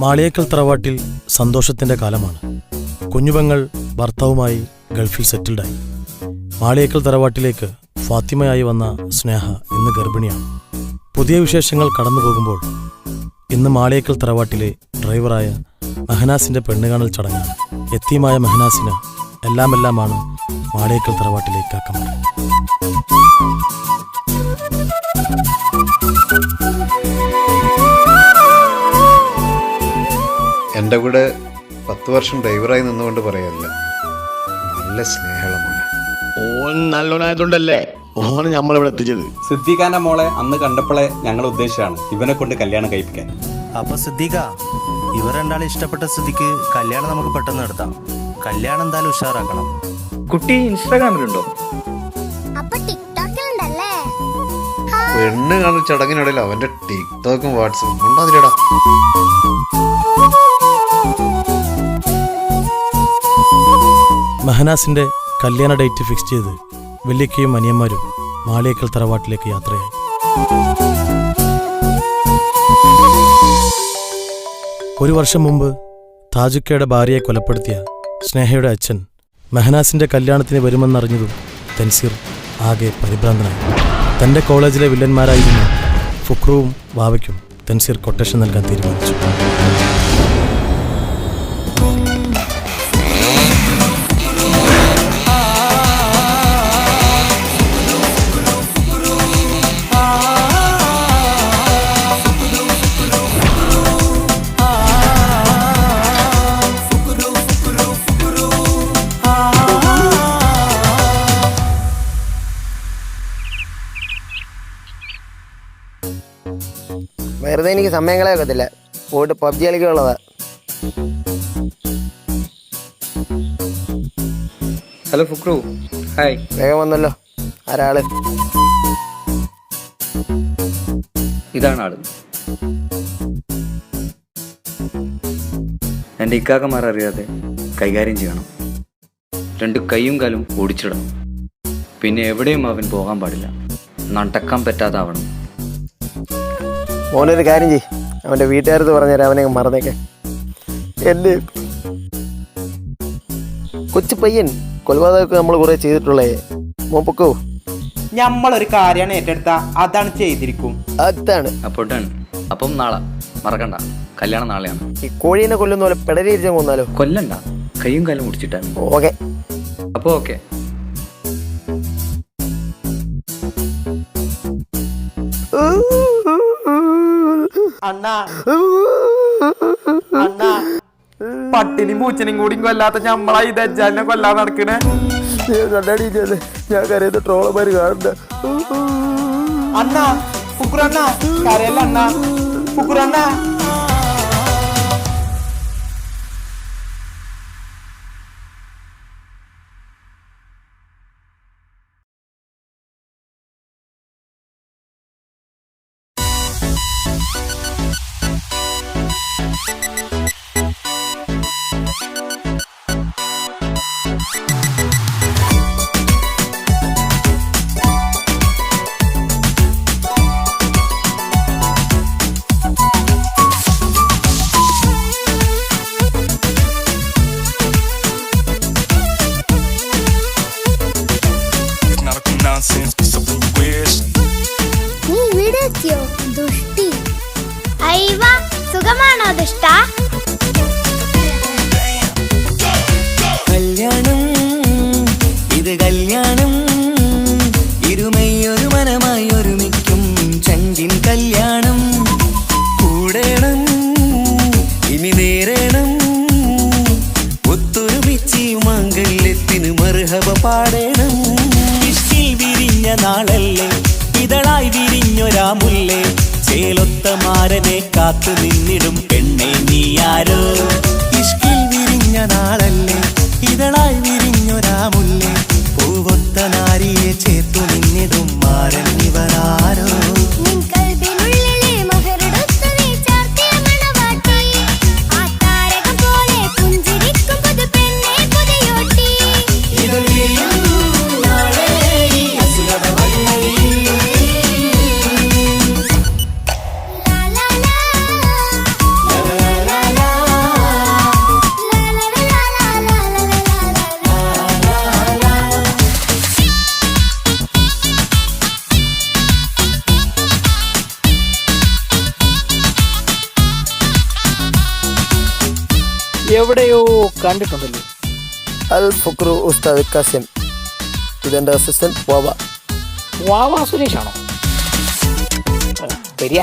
മാളിയേക്കൽ തറവാട്ടിൽ സന്തോഷത്തിൻ്റെ കാലമാണ്. കുഞ്ഞുപെങ്ങൾ ഭർത്താവുമായി ഗൾഫിൽ സെറ്റിൽഡായി. മാളിയേക്കൽ തറവാട്ടിലേക്ക് ഫാത്തിമയായി വന്ന സ്നേഹ ഇന്ന് ഗർഭിണിയാണ്. പുതിയ വിശേഷങ്ങൾ കടന്നു പോകുമ്പോൾ ഇന്ന് മാളിയേക്കൽ തറവാട്ടിലെ ഡ്രൈവറായ മെഹനാസിൻ്റെ പെണ്ണുകാണൽ ചടങ്ങാണ്. യത്തീമായ മെഹനാസിന് എല്ലാമെല്ലാമാണ് മാളിയേക്കൽ തറവാട്ടിലെ കാക്കമാർ. എൻ്റെ കൂടെ 10 വർഷം ഡ്രൈവറായി നിന്നുകൊണ്ട് പറയല്ല, നല്ല സ്നേഹമാണ്. ഓൻ നല്ലോനായതുകൊണ്ടല്ലേ ഓന് നമ്മളിവിടെ എത്തിച്ചത്. സിദ്ദീഖാന്റെ മോളെ അന്ന് കണ്ടപ്പോളെ ഞങ്ങൾ ഉദ്ദേശിച്ചാണ് ഇവനെ കൊണ്ട് കല്യാണം കഴിപ്പിക്കാൻ. അപ്പൊ സിദ്ദീഖ, ഇവർ രണ്ടാളെ ഇഷ്ടപ്പെട്ട സ്ഥിതിക്ക് കല്യാണം നമുക്ക് പെട്ടെന്ന് നടത്താം. കല്യാണം എന്തായാലും ഉഷാറാക്കണം. കുട്ടി ഇൻസ്റ്റാഗ്രാമിലുണ്ടോ? പെണ്ണ് കാണൽ ചടങ്ങിനിടയിൽ അവന്റെ ടിക്ടോക്കും വാട്സപ്പും ഉണ്ടാതില്ലടാ. മെഹനാസിന്റെ കല്യാണ ഡേറ്റ് ഫിക്സ് ചെയ്ത് വല്യക്കയും അനിയന്മാരും മാളിയേക്കൽ തറവാട്ടിലേക്ക് യാത്രയായി. ഒരു വർഷം മുമ്പ് താജുക്കയുടെ ഭാര്യയെ കൊലപ്പെടുത്തിയ സ്നേഹയുടെ അച്ഛൻ മെഹനാസിന്റെ കല്യാണത്തിന് വരുമെന്നറിഞ്ഞതും തൻസീർ ആകെ പരിഭ്രാന്തനായി. തൻ്റെ കോളേജിലെ വില്ലന്മാരായിരുന്ന ഫുക്രുവും വാവയ്ക്കും തൻസീർ കൊട്ടേഷൻ നൽകാൻ തീരുമാനിച്ചു. വെറുതെ എനിക്ക് സമയം കളയാക്കത്തില്ല, പോയിട്ട് പബ്ജി കളിക്കുള്ളതാ. Hello Fukru, hi. വേഗം വന്നല്ലോ. ആരാള്? ഇതാണ് ആള്. എൻ്റെ ഇക്കാക്കമാർ അറിയാതെ കൈകാര്യം ചെയ്യണം. 2 കൈയും കാലും ഓടിച്ചിടണം. പിന്നെ എവിടെയും അവൻ പോകാൻ പാടില്ല. നടക്കാൻ പറ്റാതാവണം. മോനൊരു കാര്യം ചെയ്യ്, അവൻ്റെ വീട്ടുകാരത്ത് പറഞ്ഞുതരാം, അവനെ മറന്നേക്കെ. എൻ്റെ കൊച്ചു പയ്യൻ കൊലപാതകമൊക്കെ നമ്മൾ കുറേ ചെയ്തിട്ടുള്ളേ. മോൻ പൊക്കോ. നമ്മളൊരു കാര്യമാണ് ഏറ്റെടുത്ത അതാണ് ചെയ്തിരിക്കും. അതാണ് അപ്പം നാളെ മറക്കണ്ട, കല്യാണം നാളെയാണ്. ഈ കോഴീനെ കൊല്ലുന്ന പോലെ പെടലിരിച്ചാൽ കൊന്നാലോ? കൊല്ലണ്ട, കൈയും കാലും മുടിച്ചിട്ടാണ്. ഓക്കെ. അപ്പോൾ ഓക്കെ. അണ്ണാ അണ്ണാ, പട്ടിനും പൂച്ചനും കൂടി കൊല്ലാത്ത ഞമ്മളാ ഈ ദജ്ജാലിനെ കൊല്ലാൻ നടക്കണേ. ഞാൻ കരയുന്ന ട്രോളന്മാര് കാണണ്ട. അണ്ണാ ഫുക്രണ്ണ കരയല്ല അണ്ണാ, ഫുക്രണ്ണ. സുഖമാണോ ദുഷ്ട? കല്യാണം ഇത് കല്യാണം, ഇരുമയൊരു മനമായി ഒരുമിക്കും ചങ്കിൻ കല്യാണം. കൂടേണം ഇനി നേരേണം, ഒത്തൊരുമിച്ച് മംഗല്യത്തിന് മർഹബ പാടേണം. ഇഷ്കിൽ വിരിഞ്ഞ നാളല്ലേ, ഇതളായി വിരിഞ്ഞൊരാ മുല്ലേ, ചേലൊത്ത മാരനെ കാത്തു നിന്നിടും പെണ്ണെ നീയാരോ. ഇഷ്കിൽ വിരിഞ്ഞ നാളല്ലേ, ഇതളായി വിരിഞ്ഞൊരാ മുല്ലേ, പൂവൊത്ത നാരിയെ ചേർത്തു നിന്നിടും മാരൻ ഇവരാരോ. എവിടെയോ കണ്ടിട്ടുണ്ടല്ലോ. അൽ ഫുക്രു ഉസ്താദ് കസിം, ഇതെൻ്റെ അസിസ്റ്റന്റ് വാവ. വാവാ സുരേഷാണോ? വരിക.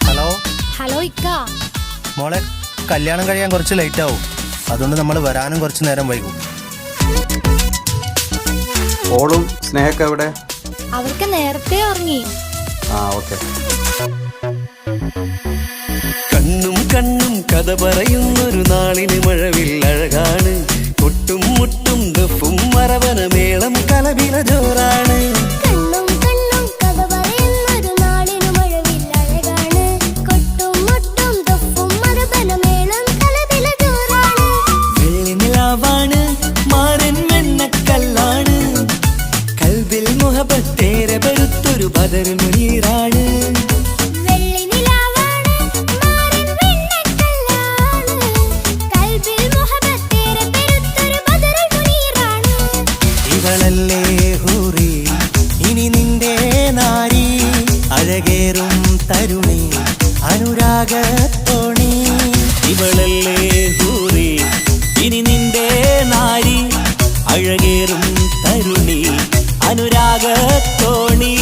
ഹലോ ഹലോ ഇക്ക. മോളെ, കല്യാണം കഴിയാൻ കുറച്ച് ലേറ്റ് ആവും, അതുകൊണ്ട് നമ്മൾ വരാനും കുറച്ച് നേരം വൈകും. ഓളും സ്നേഹക്ക് എവിടെ? അവർക്ക് നേരത്തെ ഉറങ്ങി. ഓക്കെ. കണ്ണും കണ്ണും കഥ പറയുന്നൊരു നാളിന് മഴവിൽ അഴകാണ്. കൊട്ടും മുട്ടും ദഫും മറവന മേളം കലപില ജോറാണ്. കണ്ണും കണ്ണും കഥ പറയുന്നൊരു നാളിനു മഴവിൽ അഴകാണ്. കൊട്ടും മുട്ടും ദഫും മറവന മേളം കലപില ജോറാണ്. വെള്ളിനിലാവാണ്, മാരൻ വെണ്ണക്കല്ലാണ്. കൽബിൽ മുഹബത്തേറെ പെരുത്തൊരു ബദർ മുനീറാണ്. വെള്ളി നിലാവാണ്, മാറിൻ വെണ്ണക്കല്ലാണ്. കൽബിൽ മുഹബത്തേറെ പെരുത്തൊരു ബദറുൽ മുനീറാണ്. ഇവളല്ലേ ഹൂറി, ഇനി നിന്റെ നാരി. അഴകേറും തരുണി, അനുരാഗത്തോണി. ഇവളല്ലേ ഹൂറി, ഇനി നിന്റെ നാരി. അഴകേറും തരുണി, അനുരാഗത്തോണി.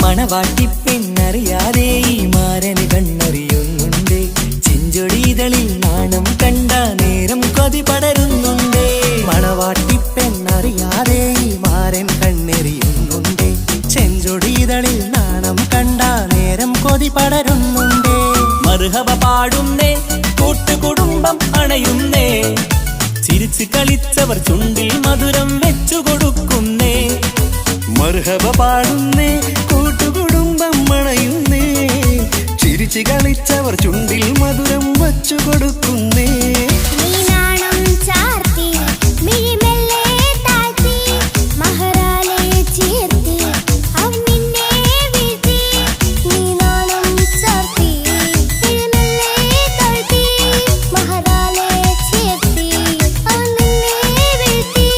മണവാട്ടി പെണ്ണറിയാതെ ഈ മാരന് കണ്ണറിയുന്നുണ്ട്. ചെഞ്ചൊടിതളിൽ നാണം കണ്ട നേരം കൊതി പടരുന്നുണ്ട്. മണവാട്ടി പെണ്ണറിയാതെ ഈ മാരൻ കണ്ണെറിയുന്നുണ്ട്. ചെഞ്ചൊടിതളിൽ നാണം കണ്ട നേരം കൊതി പടരുന്നുണ്ട്. മർഹബ പാടുന്നേ, കൂട്ടുകുടുംബം അണയുന്നേ. ചിരിച്ചു കളിച്ചവർ ചുണ്ടിൽ മധുരം വെച്ചു കൊടുക്കുന്നേ. മർഹബ പാടുന്നേ, കൂട്ടുകുടുംബം അണയുന്നേ. ചിരിച്ചു കളിച്ചവർ ചുണ്ടിൽ മധുരം വച്ചു കൊടുക്കുന്നേ. നീ നാണം ചാർത്തി, മിഴിമെല്ലെ താഴ്ത്തി, മഹറാലെ ചേർത്തി, അവൻ നിന്നെ വീഴ്ത്തി. നീ നാണം ചാർത്തി, മിഴിമെല്ലെ താഴ്ത്തി, മഹറാലെ ചേർത്തി, അവൻ നിന്നെ വീഴ്ത്തി.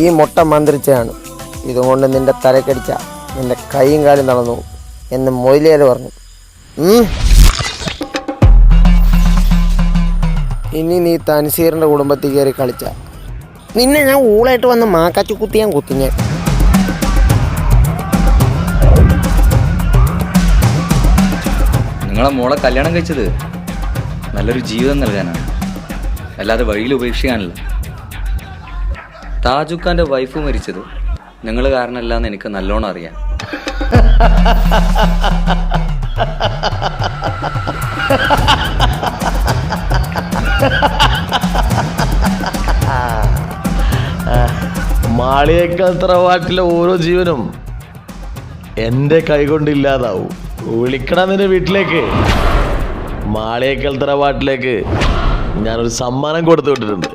ഈ മുട്ട മന്ത്രിച്ചാണ്, ഇതുകൊണ്ട് നിന്റെ തലക്കടിച്ച നിന്റെ കൈയും കാലും നടന്നു എന്ന് മൊയിലേര് പറഞ്ഞു. ഇനി നീ തൻസീറിൻ്റെ കുടുംബത്തിൽ കയറി കളിച്ച നിന്നെ ഞാൻ ഊളായിട്ട് വന്ന് മാക്കാച്ചു കുത്തി ഞാൻ കുത്തിഞ്ഞ. നിങ്ങളെ മോളെ കല്യാണം കഴിച്ചത് നല്ലൊരു ജീവിതം നൽകാനാണ്, അല്ലാതെ വഴിയിൽ ഉപേക്ഷിക്കാനല്ല. താജുഖാന്റെ വൈഫ് മരിച്ചത് നിങ്ങൾ കാരണമല്ലാന്ന് എനിക്ക് നല്ലോണം അറിയാം. മാളിയേക്കൽ തറവാട്ടിലെ ഓരോ ജീവനും എൻ്റെ കൈകൊണ്ട് ഇല്ലാതാവും. വിളിക്കണം നിന്റെ വീട്ടിലേക്ക്. മാളിയേക്കൽ തറവാട്ടിലേക്ക് ഞാനൊരു സമ്മാനം കൊടുത്തു വിട്ടിട്ടുണ്ട്.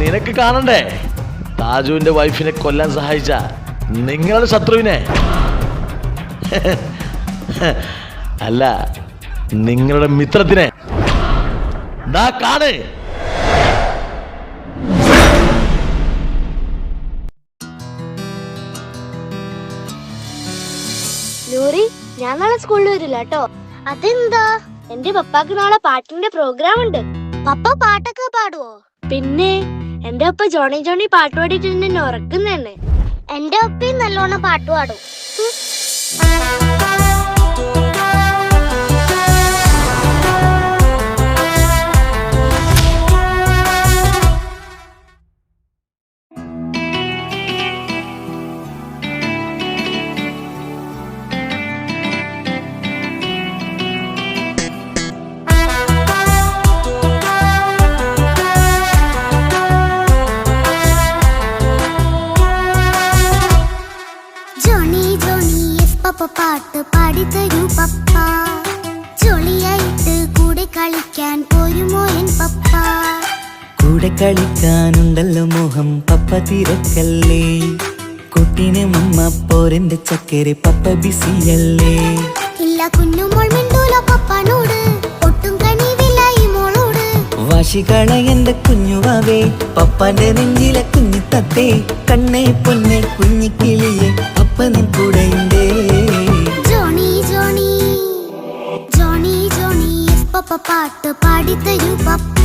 നിനക്ക് കാണണ്ടേ താജുവിന്റെ വൈഫിനെ കൊല്ലാൻ സഹായിച്ച നിങ്ങളുടെ ശത്രുവിനെ? അല്ല, നിങ്ങളുടെ മിത്രത്തിനെ. ദാ കാണ്. നൂറി, ഞാൻ നാളെ സ്കൂളിൽ വരില്ല കേട്ടോ. അതെന്താ? എന്റെ പപ്പാക്ക് നാളെ പാട്ടിന്റെ പ്രോഗ്രാം ഉണ്ട്. പപ്പ പാട്ടൊക്കെ പാടുവോ? പിന്നെ എന്റെ ഒപ്പ ജോണി ജോണി പാട്ട് പാടിയിട്ട് എന്നെ ഉറക്കുന്നതന്നെ. എന്റെ ഒപ്പയും നല്ലോണം പാട്ട് പാടും. പാട്ട് പാടിത്തരൂ പപ്പ, ജോളിയായിട്ട് കൂടെ കളിക്കാൻ പോരുമോ എൻ പപ്പ? കൂടെ കളിക്കാനുണ്ടല്ലോ മോഹം പപ്പ തിരക്കല്ലേ, കുട്ടീനെ മമ്മ പോരെന്റെ ചക്കരെ പപ്പ ബിസിയല്ലേ? ഇല്ല കുഞ്ഞുമോൾ മിണ്ടൂല പപ്പാനോട്, ഒട്ടും കണിവില്ല ഈ മോളോട്. വാശികള എന്റെ കുഞ്ഞുവാവേ, പപ്പാന്റെ നെഞ്ചിലെ കുഞ്ഞിത്തത്തേ, കണ്ണേ പൊന്നെ കുഞ്ഞിക്കിളിയെ അപ്പനും കൂടെയുണ്ടേ. ജോണി ജോണി ജോണി ജോണി പപ്പ പാട്ട് പാടിത്തരൂ പപ്പ,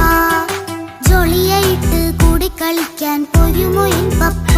ജോളിയായിട്ട് കൂടെ കളിക്കാൻ പോരുമോ എൻ പപ്പ?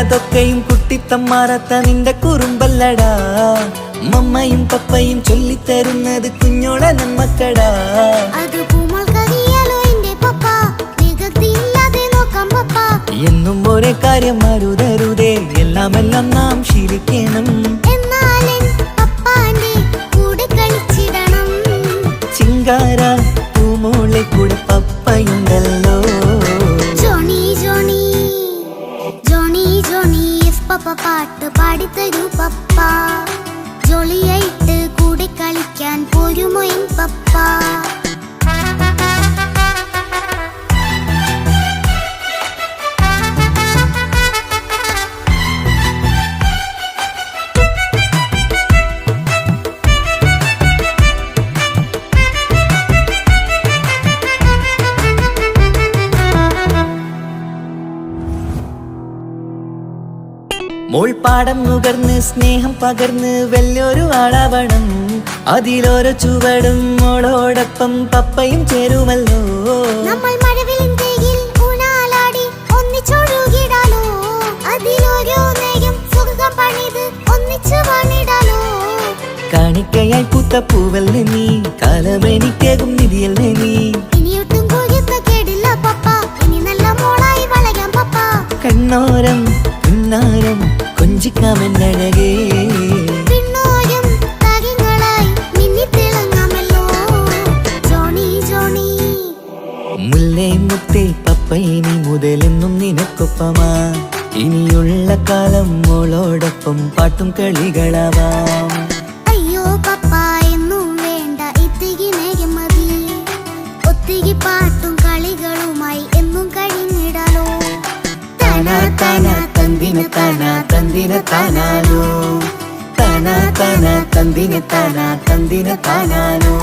അതൊക്കെയും കുട്ടിത്തമ്മാറത്ത നിന്റെ കുറുമ്പല്ലടാ, മമ്മയും പപ്പയും ചൊല്ലിത്തരുന്നത് കുഞ്ഞോളെ നമ്മക്കടാ. എന്നും ഒരേ കാര്യം അരുതരുതേ, എല്ലാം എല്ലാം നാം ശീലിക്കണം. ചിങ്കാര പൂമോളെ കൂടെ പപ്പയുണ്ടല്ലോ. പപ്പ പാട്ട് പാടിത്തരൂ പപ്പ, ജോളിയായിട്ട് കൂടെ കളിക്കാൻ പോരുമോ എൻ പപ്പ? മോൾ പാടം നുകർന്ന് സ്നേഹം പകർന്ന് വലിയൊരു ആളാവണം, അതിലോരോ ചുവടും മോളോടൊപ്പം പപ്പയും ചേരുമല്ലോ. നമ്മൾ മഴവിലിൻ തേയിൽ ഊനാലാടി ഒന്നിച്ചൊഴുകിടാലോ. അതിലോരോ നേരം സുഖം പണിത് ഒന്നിച്ചു വാണിടാലോ. കാണിക്കയായി പൂത്ത പൂവല്ലേ നീ, കാലമെനിക്കേകും നിധിയല്ലേ നീ. ഇനിയൊട്ടും കൂടിയത്ത കേടില്ല പപ്പ, ഇനി നല്ല മോളായി വളയാം പപ്പ. കണ്ണോരം പിന്നാരം കൊഞ്ചിക്കാമെന്നഴകേ. പിന്നോരം താരങ്ങളായി മിന്നിത്തിളങ്ങാമല്ലോ. ജോണി ജോണി മുല്ലേ മുത്തേ പപ്പ ഇനി മുതലെന്നും നിനക്കൊപ്പമാ. ഇനിയുള്ള കാലം മോളോടൊപ്പം പാട്ടും കളികളാവാം. അയ്യോ പപ്പ എന്നും വേണ്ട ഇത്തിരി നേരം മതി. ഒത്തിരി പാട്ടും കളികളുമായി എന്നും കഴിഞ്ഞിടാലോ. താനാ താനാ തന്തിന താനാ തന്തിന താനാനോ. താനാ താനാ തന്തിന താനാ തന്തിന താനാനോ.